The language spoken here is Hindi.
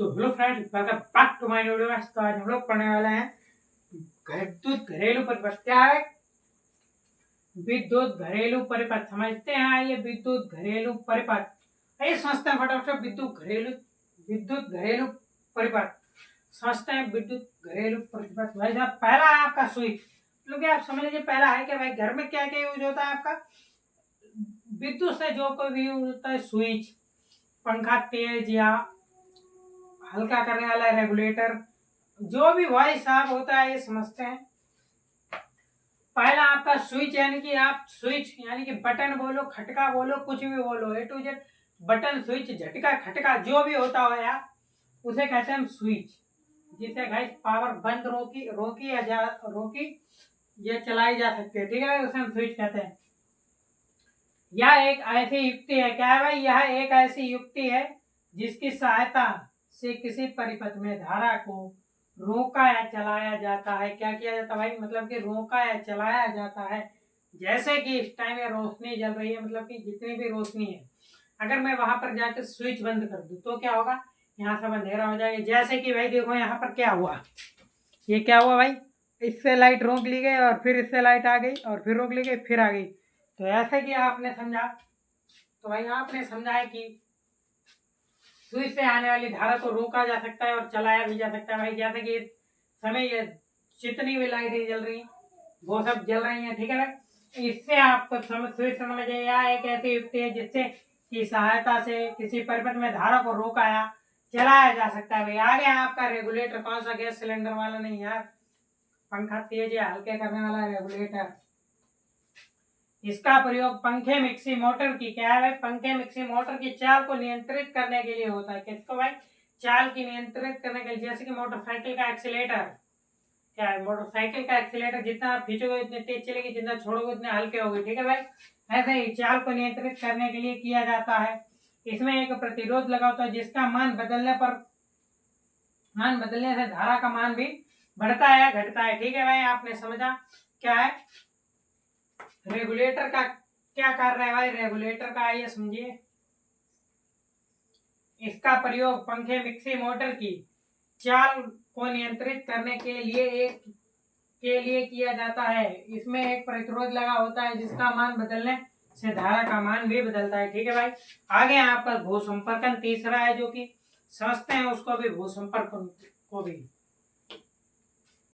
तो hello friends, welcome back to my video. तो आज हम लोग पढ़ने वाले हैं विद्युत घरेलू परिपथ। क्या है विद्युत घरेलू परिपथ? समझते हैं। आइए विद्युत घरेलू परिपथ, आइए समझते हैं फटाफट। विद्युत घरेलू परिपथ समझते हैं। विद्युत घरेलू परिपथ भाई साहब, पहला है आपका स्विच। मतलब आप समझ लीजिए, पहला है कि भाई घर में क्या क्या यूज होता है आपका विद्युत से, जो कोई भी यूज होता है। स्विच, पंखा, तेज या हल्का करने वाला रेगुलेटर, जो भी वॉइस आप होता है, ये समझते हैं। पहला आपका स्विच, यानी कि आप स्विच यानी कि बटन बोलो, खटका बोलो, कुछ भी बोलो, ए टू जेड बटन, स्विच, झटका, खटका, जो भी होता हो यार, उसे कहते हैं हम स्विच। जिसे गाइस पावर बंद रोकी या चलाई जा सकती है, ठीक है, उसे हम स्विच कहते हैं। यह एक ऐसी युक्ति है, क्या है भाई, यह एक ऐसी युक्ति है जिसकी सहायता से किसी परिपथ में धारा को रोका या चलाया जाता है। क्या किया जाता है भाई, मतलब कि रोका या चलाया जाता है। जैसे कि इस टाइम ये रोशनी जल रही है, मतलब कि जितनी भी रोशनी है, अगर मैं वहां पर जाकर स्विच बंद कर दूं तो क्या होगा, यहाँ सब अंधेरा हो जाएगा। जैसे कि भाई देखो यहाँ पर क्या हुआ, ये क्या हुआ भाई, इससे लाइट रोक ली गई और फिर इससे लाइट आ गई और फिर रोक ली गई, फिर आ गई। तो ऐसे कि आपने समझा, तो भाई आपने समझा है कि स्विच से आने वाली धारा को रोका जा सकता है और चलाया भी जा सकता है भाई। जैसे कि समय ये जितनी भी लाइटें जल रही वो सब जल रही हैं, ठीक है भाई। इससे आपको स्विच समझ यह एक ऐसी युक्ति है जिससे की सहायता से किसी परिपथ में धारा को रोका या चलाया जा सकता है भाई। आ गया आपका रेगुलेटर, कौन सा, गैस सिलेंडर वाला नहीं यार, पंखा तेज या हल्के करने वाला रेगुलेटर। इसका प्रयोग पंखे, मिक्सी, मोटर की, क्या है भाई, पंखे, मिक्सी, मोटर की चाल को नियंत्रित करने के लिए होता है। किसको भाई, चाल की नियंत्रित करने के लिए। जैसे कि मोटरसाइकिल का एक्सीलेटर, क्या है, मोटरसाइकिल का एक्सीलेटर जितना आप खींचोगे उतनी तेज चलेगी, जितना छोड़ोगे उतने हल्के होगे, ठीक है भाई। ऐसे ही चाल को नियंत्रित करने के लिए किया जाता है। इसमें एक प्रतिरोध लगा होता है जिसका मान बदलने से धारा का मान भी बढ़ता है या घटता है, ठीक है भाई। आपने समझा क्या है रेगुलेटर का क्या कार्य है भाई, रेगुलेटर का आइए समझिए। इसका प्रयोग पंखे, मिक्सी, मोटर की चाल को नियंत्रित करने के लिए किया जाता है। इसमें एक प्रतिरोध लगा होता है जिसका मान बदलने से धारा का मान भी बदलता है, ठीक है भाई। आगे यहाँ पर भू संपर्कन तीसरा है, जो कि समझते हैं उसको भी, भू संपर्क को भी।